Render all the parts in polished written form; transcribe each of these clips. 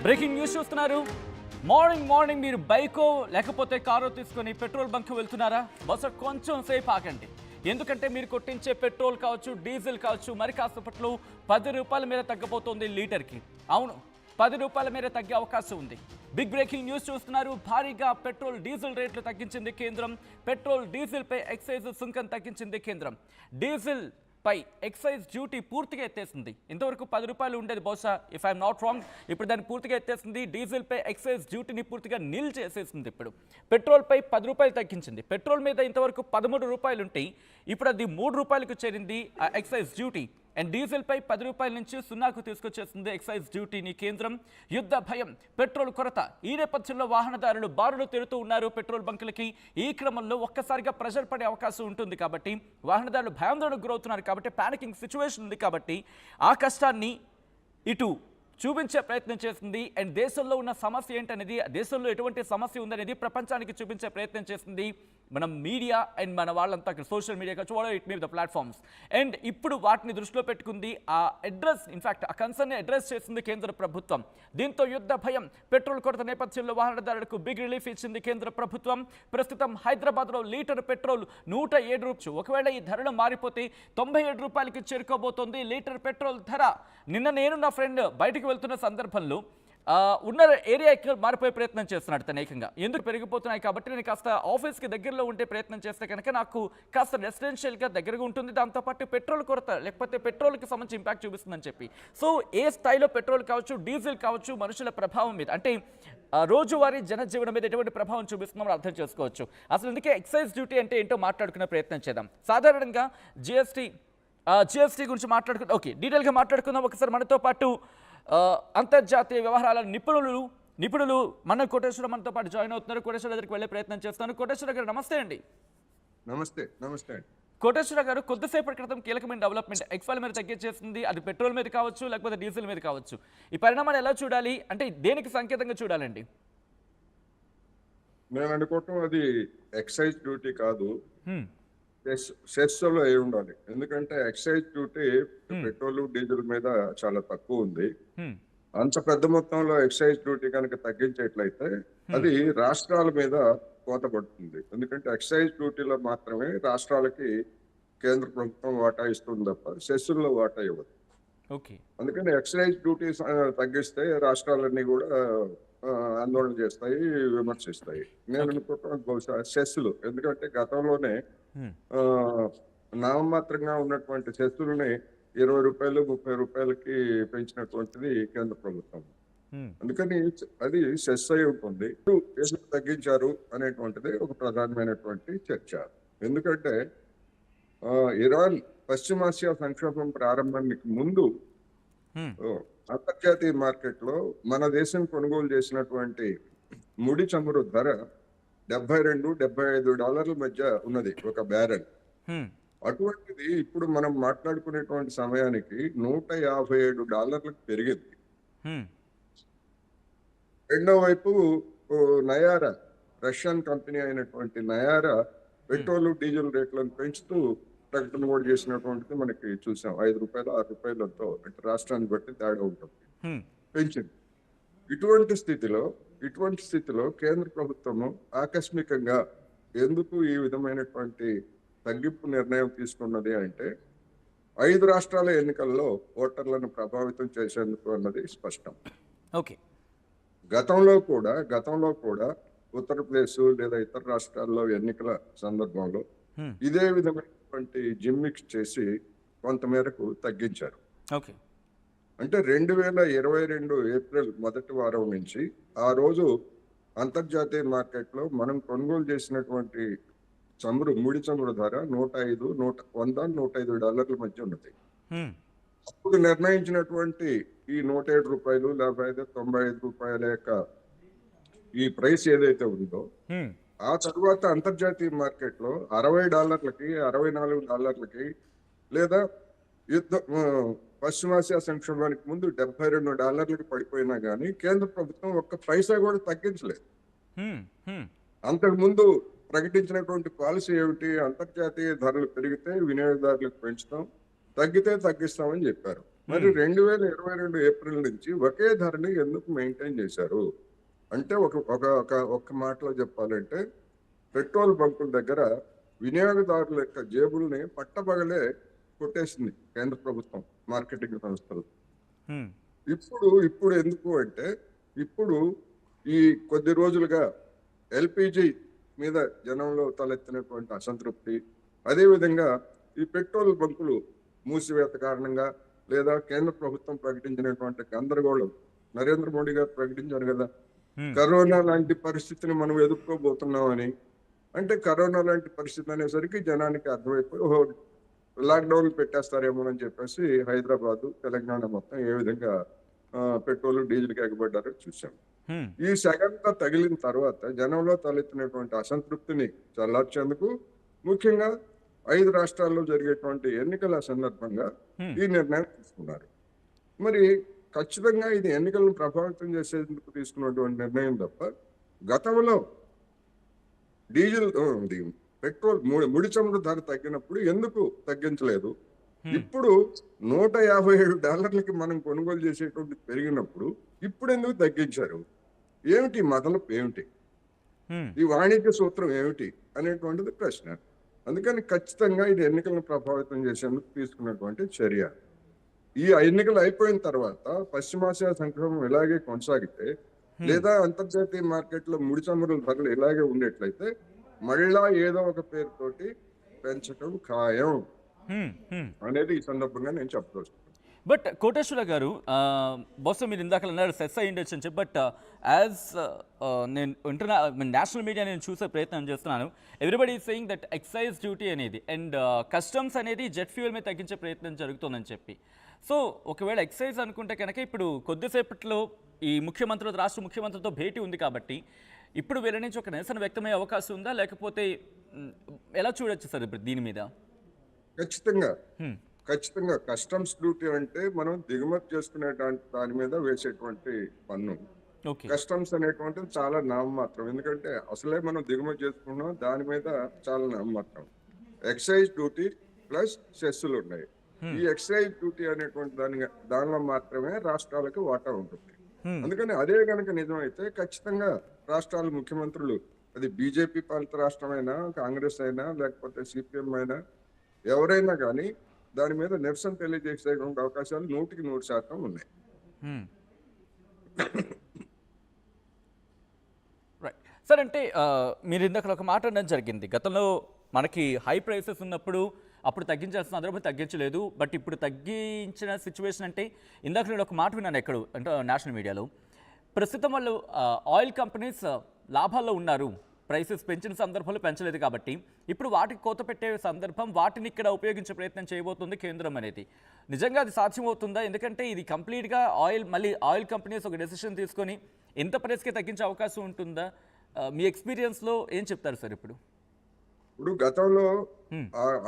Breaking news చూస్తున్నారు. Morning మీరు బైకో లేకపోతే కారో తీసుకొని పెట్రోల్ బంక్ వెళ్తున్నారా? బస్సు కొంచెం సేపు ఆగండి. ఎందుకంటే మీరు కొట్టించే పెట్రోల్ కావచ్చు, డీజిల్ కావచ్చు, మరి కాసేపట్లో 10 రూపాయల మేర తగ్గబోతోంది లీటర్కి. అవును, 10 రూపాయల మేర తగ్గే అవకాశం ఉంది. బిగ్ బ్రేకింగ్ న్యూస్ చూస్తున్నారు. భారీగా పెట్రోల్ డీజిల్ రేట్లు తగ్గించింది కేంద్రం. పెట్రోల్ డీజిల్ పై ఎక్సైజ్ సుంకం తగ్గించింది కేంద్రం. డీజిల్ పై ఎక్సైజ్ డ్యూటీ పూర్తిగా ఎత్తేసింది. ఇంతవరకు 10 రూపాయలు ఉండేది బహుశా, ఇఫ్ ఐఎమ్ నాట్ రాంగ్. ఇప్పుడు దాన్ని పూర్తిగా ఎత్తేసింది. డీజిల్ పై ఎక్సైజ్ డ్యూటీని పూర్తిగా నిల్ చేసేసింది. ఇప్పుడు పెట్రోల్ పై 10 రూపాయలు తగ్గించింది. పెట్రోల్ మీద ఇంతవరకు 13 రూపాయలు ఉంటాయి, ఇప్పుడు అది 3 రూపాయలకు చేరింది ఆ ఎక్సైజ్ డ్యూటీ. అండ్ డీజిల్ పై 10 రూపాయల నుంచి 0కు తీసుకొచ్చేసింది ఎక్సైజ్ డ్యూటీని కేంద్రం. యుద్ధ భయం, పెట్రోల్ కొరత, ఈ నేపథ్యంలో వాహనదారులు బారులు తిరుగుతూ ఉన్నారు పెట్రోల్ బంకులకి. ఈ క్రమంలో ఒక్కసారిగా ప్రెషర్ పడే అవకాశం ఉంటుంది కాబట్టి వాహనదారులు భయాందోళనకు గురవుతున్నారు. కాబట్టి పానికింగ్ సిచ్యువేషన్ ఉంది. కాబట్టి ఆ కష్టాన్ని ఇటు చూపించే ప్రయత్నం చేస్తుంది. అండ్ దేశంలో ఉన్న సమస్య ఏంటనేది, దేశంలో ఎటువంటి సమస్య ఉందనేది ప్రపంచానికి చూపించే ప్రయత్నం చేస్తుంది మనం మీడియా అండ్ మన వాళ్ళంతా సోషల్ మీడియా కావచ్చు, it me the platforms. And ఇప్పుడు వాటిని దృష్టిలో పెట్టుకుంది ఆ అడ్రస్, ఇన్ఫాక్ట్ ఆ కన్సర్న్ అడ్రస్ చేసింది కేంద్ర ప్రభుత్వం. దీంతో యుద్ధ భయం, పెట్రోల్ కొరత నేపథ్యంలో వాహనదారులకు బిగ్ రిలీఫ్ ఇచ్చింది కేంద్ర ప్రభుత్వం. ప్రస్తుతం హైదరాబాద్లో లీటర్ పెట్రోల్ 107 రూపాయలు. ఒకవేళ ఈ ధరలు మారిపోతే 97 రూపాయలకి చేరుకోబోతోంది లీటర్ పెట్రోల్ ధర. నిన్న నేను నా ఫ్రెండ్ బయటకు వెళ్తున్న సందర్భంలో ఉన్న ఏరియా మారిపోయే ప్రయత్నం చేస్తున్నాడు తను ఏకంగా. ఎందుకు పెరిగిపోతున్నాయి కాబట్టి నేను కాస్త ఆఫీస్కి దగ్గరలో ఉండే ప్రయత్నం చేస్తే కనుక నాకు కాస్త రెసిడెన్షియల్గా దగ్గరగా ఉంటుంది. దాంతోపాటు పెట్రోల్ కొరత లేకపోతే పెట్రోల్కి సంబంధించి ఇంపాక్ట్ చూపిస్తుందని చెప్పి. సో ఏ స్థాయిలో పెట్రోల్ కావచ్చు, డీజిల్ కావచ్చు, మనుషుల ప్రభావం మీద, అంటే రోజువారీ జనజీవనం మీద ఎటువంటి ప్రభావం చూపిస్తుందో అర్థం చేసుకోవచ్చు. అసలు అందుకే ఎక్సైజ్ డ్యూటీ అంటే ఏంటో మాట్లాడుకునే ప్రయత్నం చేద్దాం. సాధారణంగా జిఎస్టీ గురించి మాట్లాడుకుందాం. ఓకే, డీటెయిల్గా మాట్లాడుకుందాం. ఒకసారి మనతో పాటు అంతర్జాతీయ వ్యవహారాల నిపుణులు మన కోటేశ్వర మనతో పాటు జాయిన్ అవుతున్నారు. కోటేశ్వర దగ్గరికి వెళ్ళే ప్రయత్నం చేస్తాను. కోటేశ్వర గారు నమస్తే అండి. నమస్తే అండి. కోటేశ్వర గారు, కొద్దిసేపటి క్రితం కీలకమైన డెవలప్మెంట్ ఎక్స్పైల్ మీద తగ్గించేసింది. అది పెట్రోల్ మీద కావచ్చు, లేకపోతే డీజిల్ మీద కావచ్చు. ఈ పరిణామాలు ఎలా చూడాలి, అంటే దేనికి సంకేతంగా చూడాలండి? నేను అనుకోవటం అది ఎక్సైజ్ డ్యూటీ కాదు, సెస్లో అయి ఉండాలి. ఎందుకంటే ఎక్సైజ్ డ్యూటీ పెట్రోల్ డీజిల్ మీద చాలా తక్కువ ఉంది. అంత పెద్ద మొత్తంలో ఎక్సైజ్ డ్యూటీ కనుక తగ్గించేట్లయితే అది రాష్ట్రాల మీద కోత పడుతుంది. ఎందుకంటే ఎక్సైజ్ డ్యూటీలో మాత్రమే రాష్ట్రాలకి కేంద్ర ప్రభుత్వం వాటా ఇస్తుంది తప్ప సెస్సుల్లో వాటా ఇవ్వదు. అందుకని ఎక్సైజ్ డ్యూటీ తగ్గిస్తే రాష్ట్రాలన్నీ కూడా ఆందోళన చేస్తాయి, విమర్శిస్తాయి. నేను అనుకుంటున్నాను బహుశా సెస్సులు, ఎందుకంటే గతంలోనే నామమాత్రంగా ఉన్నటువంటి సెస్సులని 20 రూపాయలు 30 రూపాయలకి పెంచినటువంటిది కేంద్ర ప్రభుత్వం. అందుకని అది సెస్ అయి ఉంటుంది. తగ్గించారు అనేటువంటిది ఒక ప్రధానమైనటువంటి చర్చ. ఎందుకంటే ఇరాన్ పశ్చిమాసియా సంక్షోభం ప్రారంభానికి ముందు అంతర్జాతీయ మార్కెట్లో మన దేశం కొనుగోలు చేసినటువంటి ముడి చమురు ధర $72-75 మధ్య ఉన్నది ఒక బ్యారెల్. అటువంటిది ఇప్పుడు మనం మాట్లాడుకునేటువంటి సమయానికి $157 పెరిగింది. రెండో వైపు నయారా, రష్యన్ కంపెనీ అయినటువంటి నయారా పెట్రోల్ డీజిల్ రేట్లను పెంచుతూ ప్రకటన కూడా చేసినటువంటిది మనకి చూసాం. 5 రూపాయలు 6 రూపాయలతో, అంటే రాష్ట్రాన్ని బట్టి తేడా ఉంటుంది, పెంచింది. ఇటువంటి స్థితిలో కేంద్ర ప్రభుత్వము ఆకస్మికంగా ఎందుకు ఈ విధమైనటువంటి తగ్గింపు నిర్ణయం తీసుకున్నది అంటే 5 రాష్ట్రాల ఎన్నికల్లో ఓటర్లను ప్రభావితం చేసేందుకు అన్నది స్పష్టం. గతంలో కూడా ఉత్తరప్రదేశ్ లేదా ఇతర రాష్ట్రాల్లో ఎన్నికల సందర్భంలో ఇదే విధమైనటువంటి జిమ్మిక్స్ చేసి కొంతమేరకు తగ్గించారు. అంటే 2022 ఏప్రిల్ మొదటి వారం నుంచి ఆ రోజు అంతర్జాతీయ మార్కెట్లో మనం కొనుగోలు చేసినటువంటి ముడి చమురు ధర $105 మధ్య ఉన్నది. అప్పుడు నిర్ణయించినటువంటి ఈ $107 లేకపోతే $95 యొక్క ఈ ప్రైస్ ఏదైతే ఉందో, ఆ తర్వాత అంతర్జాతీయ మార్కెట్లో $60కి $64కి లేదా పశ్చిమాసియా సంక్షోభానికి ముందు $72కి పడిపోయినా కానీ కేంద్ర ప్రభుత్వం ఒక్క పైసా కూడా తగ్గించలేదు. అంతకుముందు ప్రకటించినటువంటి పాలసీ ఏమిటి? అంతర్జాతీయ ధరలు పెరిగితే వినియోగదారులకు పెంచుతాం, తగ్గితే తగ్గిస్తామని చెప్పారు. మరి 2022 ఏప్రిల్ నుంచి ఒకే ధరని ఎందుకు మెయింటైన్ చేశారు అంటే ఒక మాటలో చెప్పాలంటే పెట్రోల్ బంకుల దగ్గర వినియోగదారుల యొక్క జేబుల్ని పట్టపగలే కొట్టేసింది కేంద్ర ప్రభుత్వం మార్కెటింగ్ సంస్థలు. ఇప్పుడు ఎందుకు అంటే ఇప్పుడు ఈ కొద్ది రోజులుగా ఎల్పిజి మీద జనంలో తలెత్తినటువంటి అసంతృప్తి, అదేవిధంగా ఈ పెట్రోల్ బంకులు మూసివేత కారణంగా లేదా కేంద్ర ప్రభుత్వం ప్రకటించినటువంటి గందరగోళం, నరేంద్ర మోడీ గారు ప్రకటించారు కదా కరోనా లాంటి పరిస్థితిని మనం ఎదుర్కోబోతున్నామని. అంటే కరోనా లాంటి పరిస్థితి అనేసరికి జనానికి అర్థమైపోయి ఓహో లాక్డౌన్ పెట్టేస్తారేమోనని చెప్పేసి హైదరాబాద్, తెలంగాణ మొత్తం ఏ విధంగా పెట్రోల్ డీజిల్కి ఎగబడ్డారో చూసాం. ఈ సెగంతా తగిలిన తర్వాత జనంలో తలెత్తినటువంటి అసంతృప్తిని చల్లార్చేందుకు ముఖ్యంగా 5 రాష్ట్రాల్లో జరిగేటువంటి ఎన్నికల సందర్భంగా ఈ నిర్ణయం తీసుకున్నారు. మరి ఖచ్చితంగా ఇది ఎన్నికలను ప్రభావితం చేసేందుకు తీసుకున్నటువంటి నిర్ణయం తప్ప గతంలో డీజిల్ పెట్రోల్ ముడి చమురు ధర తగ్గినప్పుడు ఎందుకు తగ్గించలేదు? ఇప్పుడు $157 మనం కొనుగోలు చేసేటువంటి పెరిగినప్పుడు ఇప్పుడు ఎందుకు తగ్గించారు? ఏమిటి మొదలపు ఏమిటి? ఈ వాణిజ్య సూత్రం ఏమిటి అనేటువంటిది ప్రశ్న. అందుకని ఖచ్చితంగా ఇది ఎన్నికలను ప్రభావితం చేసేందుకు తీసుకున్నటువంటి చర్య. ఈ ఎన్నికలు అయిపోయిన తర్వాత పశ్చిమాసియా సంక్షోభం ఇలాగే కొనసాగితే లేదా అంతర్జాతీయ మార్కెట్లో ముడి చమురుల ధరలు ఇలాగే ఉండేట్లయితే మళ్ళా ఏదో ఒక పేరుతోటి పెంచడం ఖాయం అనేది ఈ సందర్భంగా నేను చెప్పదలుచుకున్నాను. బట్ కోటేశ్వర గారు, బహుశా మీరు ఇందాక అన్నారు సెస్ అయ్యి ఉండొచ్చు అని చెప్పి, బట్ యాజ్ నేను నేషనల్ మీడియా నేను చూసే ప్రయత్నం చేస్తున్నాను. Everybody is saying that excise duty అనేది అండ్ కస్టమ్స్ అనేది జెట్ ఫ్యూయల్ మీద తగ్గించే ప్రయత్నం జరుగుతుందని చెప్పి. సో ఒకవేళ ఎక్సైజ్ అనుకుంటే కనుక ఇప్పుడు కొద్దిసేపట్లో ఈ రాష్ట్ర ముఖ్యమంత్రితో భేటీ ఉంది కాబట్టి ఇప్పుడు వీళ్ళ నుంచి ఒక నిరసన వ్యక్తమయ్యే అవకాశం ఉందా, లేకపోతే ఎలా చూడొచ్చు సార్ ఇప్పుడు దీని మీద? ఖచ్చితంగా కస్టమ్స్ డ్యూటీ అంటే మనం దిగుమతి చేసుకునే దాని మీద వేసేటువంటి పన్ను. కస్టమ్స్ అనేటువంటిది చాలా నామమాత్రం, ఎందుకంటే అసలే మనం దిగుమతి చేసుకున్నాం, దాని మీద చాలా నామమాత్రం. ఎక్సైజ్ డ్యూటీ ప్లస్ సెస్సులు ఉన్నాయి. ఈ ఎక్సైజ్ డ్యూటీ అనేటువంటి దానిలో మాత్రమే రాష్ట్రాలకు వాటా ఉంటుంది. అందుకని అదే కనుక నిజమైతే ఖచ్చితంగా రాష్ట్రాల ముఖ్యమంత్రులు, అది బీజేపీ పాలిత రాష్ట్రమైనా, కాంగ్రెస్ అయినా, లేకపోతే సిపిఎం అయినా, ఎవరైనా కానీ దాని మీద నిరసన తెలియజేసేటువంటి అవకాశాలు 100% ఉన్నాయి. రైట్ సార్, అంటే మీరు ఇందాక ఒక మాట అనడం జరిగింది, గతంలో మనకి హై ప్రైసెస్ ఉన్నప్పుడు అప్పుడు తగ్గించాల్సిన సందర్భం తగ్గించలేదు, బట్ ఇప్పుడు తగ్గించిన సిచ్యువేషన్ అంటే ఇందాక నేను ఒక మాట విన్నాను ఎక్కడ అంటే నేషనల్ మీడియాలో, ప్రస్తుతం వాళ్ళు ఆయిల్ కంపెనీస్ లాభాల్లో ఉన్నారు, ప్రైసెస్ పెంచిన సందర్భంలో పెంచలేదు కాబట్టి ఇప్పుడు వాటికి కోత పెట్టే సందర్భం వాటిని ఇక్కడ ఉపయోగించే ప్రయత్నం చేయబోతుంది కేంద్రం అనేది. నిజంగా అది సాధ్యమవుతుందా? ఎందుకంటే ఇది కంప్లీట్గా ఆయిల్ కంపెనీస్ ఒక డెసిషన్ తీసుకొని ఎంత ప్రైస్కి తగ్గించే అవకాశం ఉంటుందా? మీ ఎక్స్పీరియన్స్లో ఏం చెప్తారు సార్? ఇప్పుడు గతంలో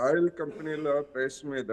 ఆయిల్ కంపెనీల ప్రైస్ మీద